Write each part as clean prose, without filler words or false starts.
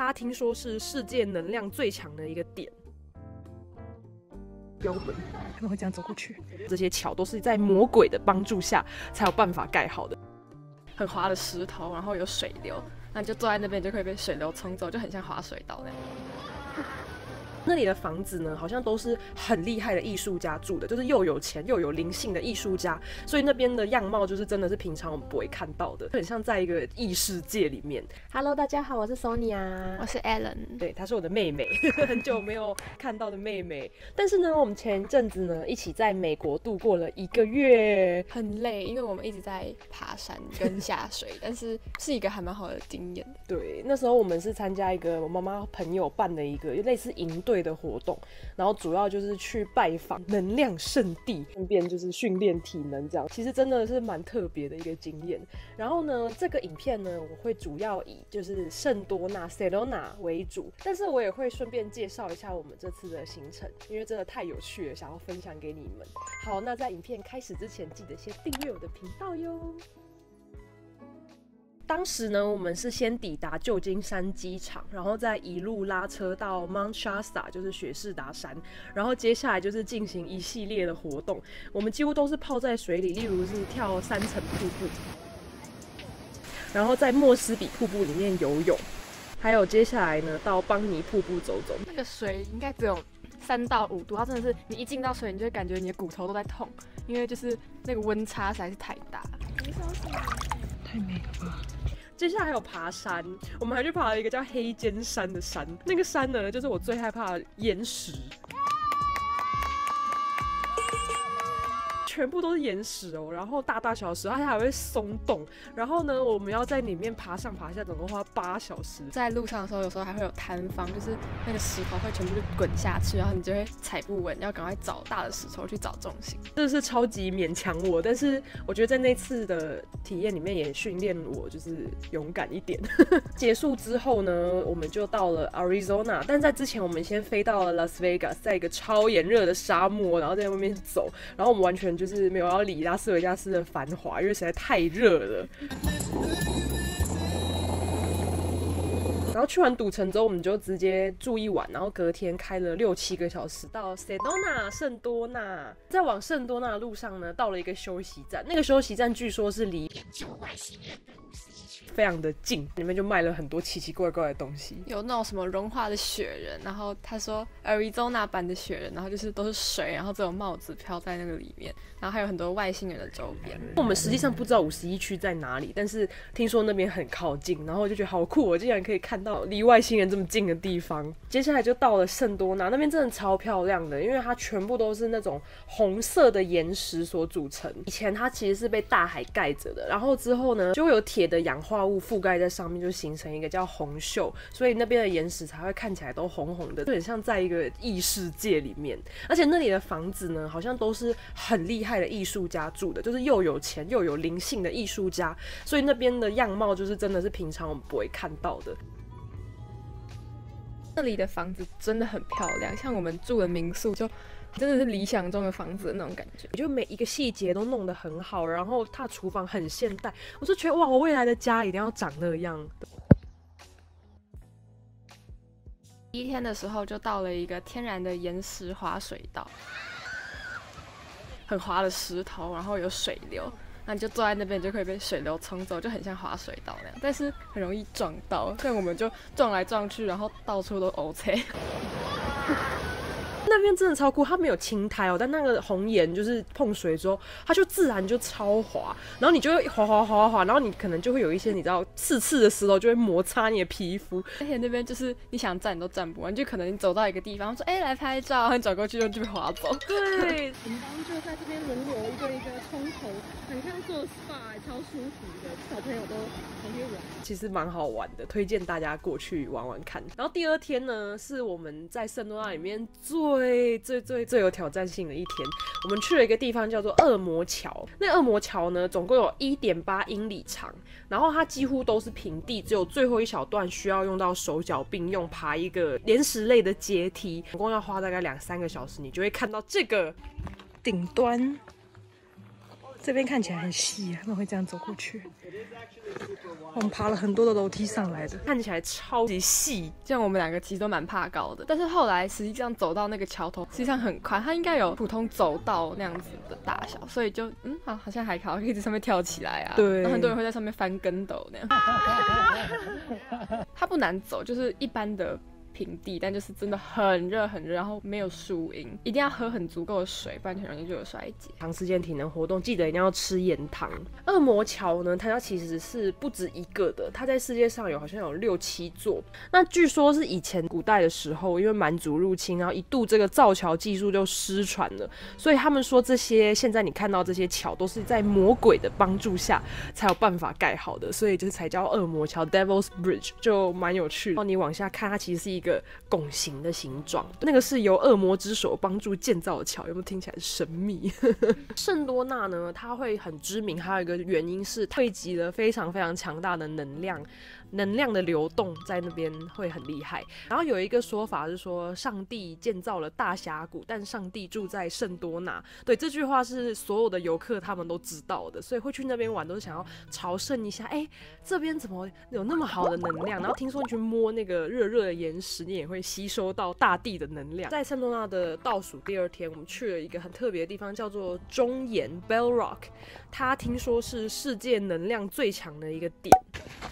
它听说是世界能量最强的一个点。标本可能会这样走过去，这些桥都是在魔鬼的帮助下才有办法盖好的。很滑的石头，然后有水流，那你就坐在那边就可以被水流冲走，就很像滑水道那样。那里的房子呢，好像都是很厉害的艺术家住的，就是又有钱又有灵性的艺术家，所以那边的样貌就是真的是平常我们不会看到的，很像在一个异世界里面。Hello， 大家好，我是 Sonia， 我是 Ellen， 对，她是我的妹妹，很久没有看到的妹妹。但是呢，我们前一阵子呢，一起在美国度过了1个月，很累，因为我们一直在爬山跟下水，但是是一个还蛮好的经验。对，那时候我们是参加一个我妈妈朋友办的一个类似营队的活动，然后主要就是去拜访能量圣地，顺便就是训练体能这样，其实真的是蛮特别的一个经验。然后呢，这个影片呢，我会主要以就是圣多纳 Sedona 为主，但是我也会顺便介绍一下我们这次的行程，因为真的太有趣了，想要分享给你们。好，那在影片开始之前，记得先订阅我的频道哟。当时呢，我们是先抵达旧金山机场，然后再一路拉车到 Mount Shasta， 就是雪士达山，然后接下来就是进行一系列的活动。我们几乎都是泡在水里，例如是跳3层瀑布，然后在莫斯比瀑布里面游泳，还有接下来呢到邦尼瀑布走走。那个水应该只有3到5度，它真的是你一进到水，你就会感觉你的骨头都在痛，因为就是那个温差实在是太大了。太美了吧！接下来还有爬山，我们还去爬了一个叫黑尖山的山。那个山呢，就是我最害怕的岩石，全部都是岩石哦，然后大大小小，它还会松动。然后呢，我们要在里面爬上爬下，总共花8小时。在路上的时候，有时候还会有塌方，就是那个石头会全部就滚下去，然后你就会踩不稳，要赶快找大的石头去找重心。这是超级勉强我，但是我觉得在那次的体验里面也训练我，就是勇敢一点。结束之后呢，我们就到了 Arizona， 但在之前我们先飞到了 Las Vegas， 在一个超炎热的沙漠，然后在外面走，然后我们完全就是没有要理拉斯维加斯的繁华，因为实在太热了。然后去完赌城之后，我们就直接住1晚，然后隔天开了6、7个小时到 Sedona 圣多纳。在往圣多纳的路上呢，到了一个休息站，那个休息站据说是离非常的近，里面就卖了很多奇奇怪怪的东西，有那种什么融化的雪人，然后他说 Arizona 版的雪人，然后就是都是水，然后只有帽子飘在那个里面，然后还有很多外星人的周边。我们实际上不知道51区在哪里，但是听说那边很靠近，然后我就觉得好酷，我竟然可以看到离外星人这么近的地方。接下来就到了圣多纳，那边真的超漂亮的，因为它全部都是那种红色的岩石所组成。以前它其实是被大海盖着的，然后之后呢，就有铁的氧化物覆盖在上面，就形成一个叫红锈，所以那边的岩石才会看起来都红红的，就很像在一个异世界里面。而且那里的房子呢，好像都是很厉害的艺术家住的，就是又有钱又有灵性的艺术家，所以那边的样貌就是真的是平常我们不会看到的。那里的房子真的很漂亮，像我们住的民宿就真的是理想中的房子的那种感觉，就每一个细节都弄得很好，然后它的厨房很现代，我就觉得哇，我未来的家一定要长那样。第1天的时候就到了一个天然的岩石滑水道，很滑的石头，然后有水流，那你就坐在那边，你就可以被水流冲走，就很像滑水道那样，但是很容易撞到，所以我们就撞来撞去，然后到处都OK。那边真的超酷，它没有青苔哦，但那个红岩就是碰水之后，它就自然就超滑，然后你就会滑，然后你可能就会有一些你知道刺刺的石头就会摩擦你的皮肤，而且那边就是你想站都站不完，就可能你走到一个地方说来拍照，然后你走过去就被滑走。对，我们刚刚就在这边轮流一个一个冲头，很像做 SPA， 超舒服的，小朋友都很会玩，其实蛮好玩的，推荐大家过去玩玩看。然后第2天呢，是我们在圣多纳里面最有挑战性的一天，我们去了一个地方叫做恶魔桥。那恶魔桥呢，总共有1.8英里长，然后它几乎都是平地，只有最后一小段需要用到手脚并用爬一个岩石类的阶梯，总共要花大概2、3个小时，你就会看到这个顶端。这边看起来很细，他们会这样走过去。我们爬了很多的楼梯上来的，看起来超级细。这样我们2个其实都蛮怕高的，但是后来实际上走到那个桥头，实际上很宽，它应该有普通走道那样子的大小，所以就好像还好，可以在上面跳起来啊。对，很多人会在上面翻跟斗那样。它不难走，就是一般的平地，但就是真的很热很热，然后没有树荫，一定要喝很足够的水，不然很容易就有衰竭。长时间体能活动，记得一定要吃盐糖。恶魔桥呢，它其实是不止一个的，它在世界上好像有6、7座。那据说是以前古代的时候，因为蛮族入侵，然后一度这个造桥技术就失传了，所以他们说这些现在你看到这些桥都是在魔鬼的帮助下才有办法盖好的，所以就是才叫恶魔桥 （Devil's Bridge），就蛮有趣的。然后你往下看，它其实是一个拱形的形状，那个是由恶魔之手帮助建造的桥，有没有听起来神秘？圣多纳呢，它会很知名，还有一个原因是汇集了非常非常强大的能量的流动在那边会很厉害。然后有一个说法是说，上帝建造了大峡谷，但上帝住在圣多纳。对，这句话是所有的游客他们都知道的，所以会去那边玩都是想要朝圣一下。这边怎么有那么好的能量？然后听说你去摸那个热热的岩石，你也会吸收到大地的能量。在圣多纳的倒数第2天，我们去了一个很特别的地方，叫做中岩 Bell Rock。它听说是世界能量最强的一个点。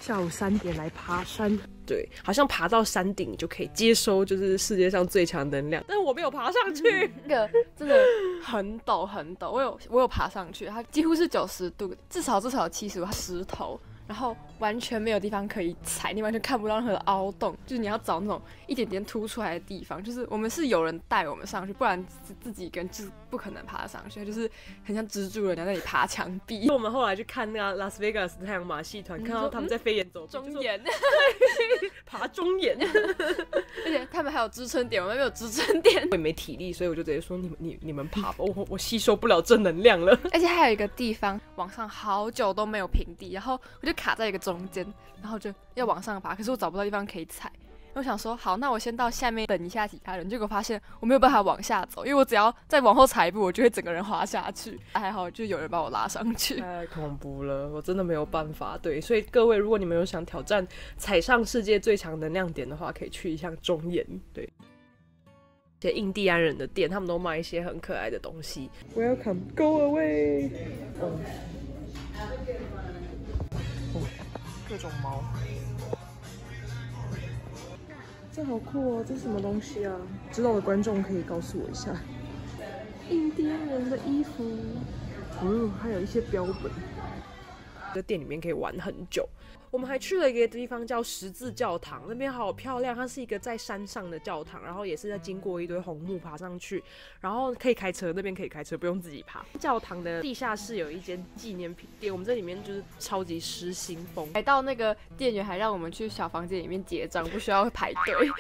下午3点来爬山，对，好像爬到山顶你就可以接收就是世界上最强能量，但是我没有爬上去。那个真的很陡很陡，我有爬上去，它几乎是90度，至少有70度，它石头。然后完全没有地方可以踩，你完全看不到任何的凹洞，就是你要找那种一点点凸出来的地方。就是我们是有人带我们上去，不然自己一个人就是不可能爬上去，就是很像蜘蛛人在那里爬墙壁。我们后来去看那个拉斯维加斯太阳马戏团，看到他们在飞檐走壁，中岩，爬中岩，而且他们还有支撑点，我们没有支撑点。我也没体力，所以我就直接说你们爬吧，我吸收不了正能量了。而且还有一个地方往上好久都没有平地，然后我就卡在一个中间，然后就要往上爬，可是我找不到地方可以踩。我想说好，那我先到下面等一下其他人，结果发现我没有办法往下走，因为我只要再往后踩一步，我就会整个人滑下去。还好就有人把我拉上去。太恐怖了，我真的没有办法。对，所以各位如果你们有想挑战踩上世界最强能量点的话，可以去一下中岩。对，一些印第安人的店，他们都卖一些很可爱的东西。Welcome, go away。各种猫，这好酷哦！这是什么东西啊？知道的观众可以告诉我一下。印第安人的衣服，还有一些标本。在店里面可以玩很久。我们还去了一个地方叫十字教堂，那边好漂亮，它是一个在山上的教堂，然后也是在经过一堆红木爬上去，然后可以开车，那边可以开车，不用自己爬。教堂的地下室有一间纪念品店，我们在里面就是超级失心疯，还到那个店员还让我们去小房间里面结账，不需要排队。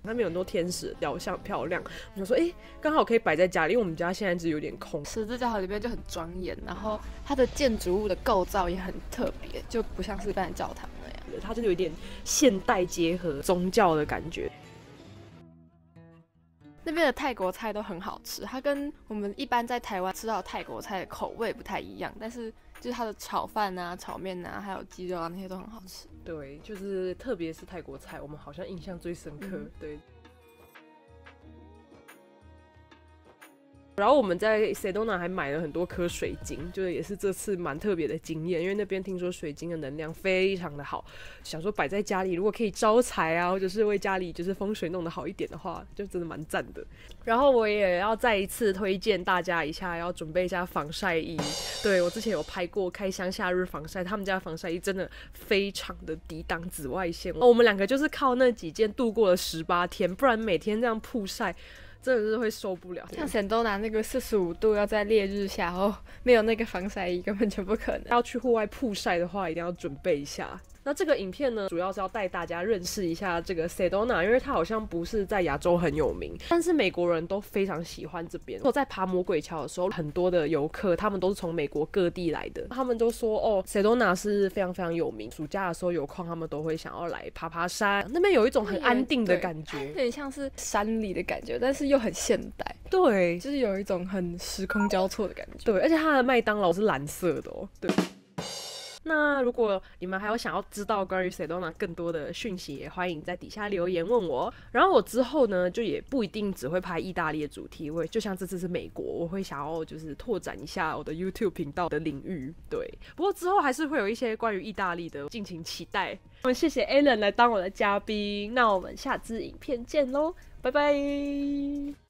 那边有很多天使的雕像，漂亮。我就说，刚好可以摆在家里，因为我们家现在只有点空。十字教堂里面就很庄严，然后它的建筑物的构造也很特别，就不像是一般的教堂那样，它就有点现代结合宗教的感觉。那边的泰国菜都很好吃，它跟我们一般在台湾吃到的泰国菜的口味不太一样，但是就是它的炒饭啊、炒面啊，还有鸡肉啊那些都很好吃。对，就是特别是泰国菜，我们好像印象最深刻。对。然后我们在 Sedona 还买了很多颗水晶，就是也是这次蛮特别的经验，因为那边听说水晶的能量非常的好，想说摆在家里如果可以招财啊，或者是为家里就是风水弄得好一点的话，就真的蛮赞的。然后我也要再一次推荐大家一下，要准备一下防晒衣。对，我之前有拍过开箱夏日防晒，他们家防晒衣真的非常的抵挡紫外线。我们两个就是靠那几件度过了18天，不然每天这样曝晒真的是会受不了。像Sedona那个45度要在烈日下没有那个防晒衣根本就不可能。要去户外曝晒的话，一定要准备一下。那这个影片呢，主要是要带大家认识一下这个 Sedona， 因为它好像不是在亚洲很有名，但是美国人都非常喜欢这边。我在爬魔鬼桥的时候，很多的游客他们都是从美国各地来的，他们都说Sedona 是非常非常有名，暑假的时候有空他们都会想要来爬爬山，那边有一种很安定的感觉，有点像是山里的感觉，但是又很现代。对就是有一种很时空交错的感觉。对，而且它的麦当劳是蓝色的哦。对。那如果你们还有想要知道关于 Sedona 更多的讯息，也欢迎在底下留言问我。然后我之后呢，就也不一定只会拍意大利的主题，就像这次是美国，我会想要就是拓展一下我的 YouTube 频道的领域。对，不过之后还是会有一些关于意大利的，敬请期待。我们谢谢 Alan 来当我的嘉宾，那我们下支影片见咯，拜拜。